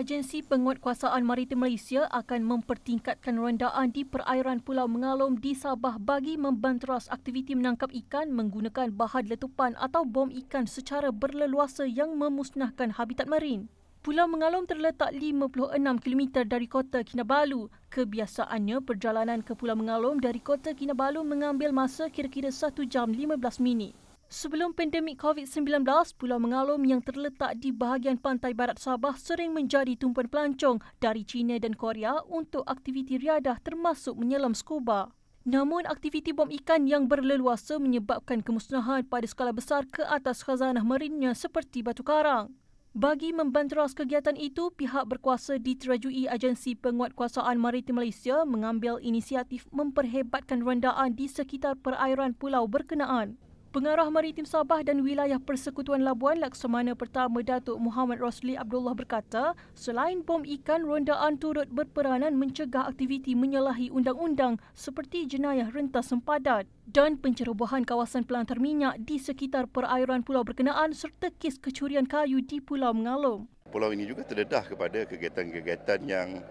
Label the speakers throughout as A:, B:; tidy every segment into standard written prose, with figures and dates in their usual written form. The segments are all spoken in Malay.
A: Agensi Penguatkuasaan Maritim Malaysia akan mempertingkatkan rondaan di perairan Pulau Mengalom di Sabah bagi membanteras aktiviti menangkap ikan menggunakan bahan letupan atau bom ikan secara berleluasa yang memusnahkan habitat marin. Pulau Mengalom terletak 56 km dari kota Kinabalu. Kebiasaannya, perjalanan ke Pulau Mengalom dari kota Kinabalu mengambil masa kira-kira 1 jam 15 minit. Sebelum pandemik COVID-19, Pulau Mengalom yang terletak di bahagian pantai barat Sabah sering menjadi tumpuan pelancong dari China dan Korea untuk aktiviti riadah termasuk menyelam scuba. Namun, aktiviti bom ikan yang berleluasa menyebabkan kemusnahan pada skala besar ke atas khazanah marinnya seperti batu karang. Bagi membanteras kegiatan itu, pihak berkuasa diterajui Agensi Penguatkuasaan Maritim Malaysia mengambil inisiatif memperhebatkan rondaan di sekitar perairan pulau berkenaan. Pengarah Maritim Sabah dan Wilayah Persekutuan Labuan Laksamana Pertama Datuk Muhammad Rosli Abdullah berkata, selain bom ikan, rondaan turut berperanan mencegah aktiviti menyalahi undang-undang seperti jenayah rentas sempadan dan pencerobohan kawasan pelantar minyak di sekitar perairan pulau berkenaan serta kes kecurian kayu di Pulau Mengalom.
B: Pulau ini juga terdedah kepada kegiatan-kegiatan yang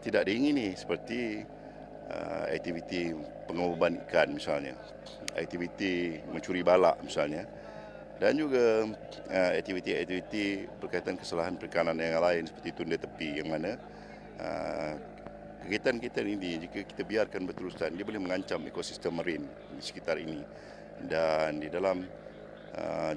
B: tidak diingini seperti aktiviti pengoboban ikan misalnya, aktiviti mencuri balak misalnya, dan juga aktiviti-aktiviti berkaitan kesalahan perikanan yang lain seperti tunda tepi yang mana kegiatan-kegiatan ini jika kita biarkan berterusan dia boleh mengancam ekosistem marin di sekitar ini, dan di dalam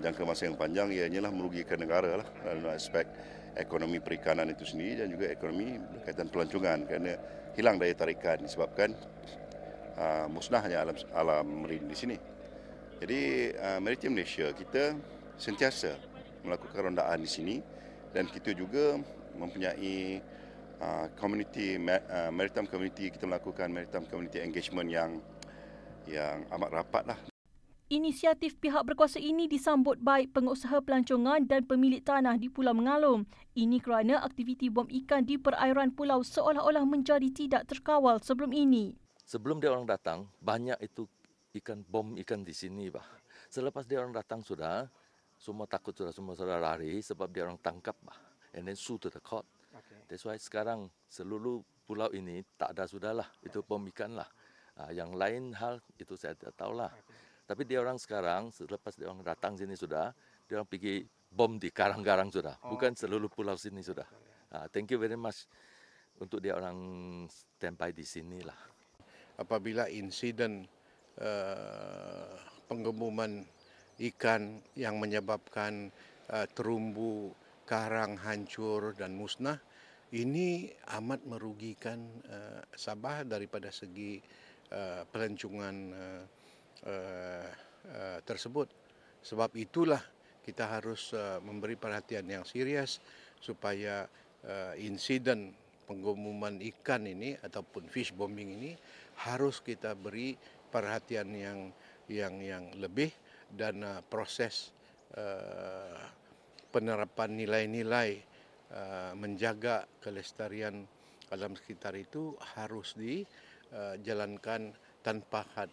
B: jangka masa yang panjang ia hanyalah merugikan negara lah dalam aspek ekonomi perikanan itu sendiri dan juga ekonomi berkaitan pelancongan kerana hilang daya tarikan disebabkan musnahnya alam marin di sini. Jadi Maritim Malaysia kita sentiasa melakukan rondaan di sini dan kita juga mempunyai maritime community, kita melakukan maritime community engagement yang amat rapat lah.
A: Inisiatif pihak berkuasa ini disambut baik pengusaha pelancongan dan pemilik tanah di Pulau Mengalom. Ini kerana aktiviti bom ikan di perairan pulau seolah-olah menjadi tidak terkawal sebelum ini.
C: Sebelum dia orang datang, banyak itu bom ikan di sini, bah. Selepas dia orang datang sudah, semua takut semua sudah lari sebab dia orang tangkap, bah. And then sue to the court. That's why sekarang seluruh pulau ini tak ada sudahlah, itu bom ikan lah. Yang lain hal itu saya tidak tahulah. Tapi dia orang sekarang, selepas dia orang datang sini sudah, dia orang pergi bom di karang-karang sudah. Bukan seluruh pulau sini sudah. Thank you very much untuk dia orang standby di sini lah.
D: Apabila insiden penggemuman ikan yang menyebabkan terumbu karang hancur dan musnah, ini amat merugikan Sabah daripada segi pelancongan tersebut. Sebab itulah kita harus memberi perhatian yang serius supaya insiden penggemuman ikan ini ataupun fish bombing ini harus kita beri perhatian yang lebih dan proses penerapan nilai-nilai menjaga kelestarian alam sekitar itu harus dijalankan tanpa had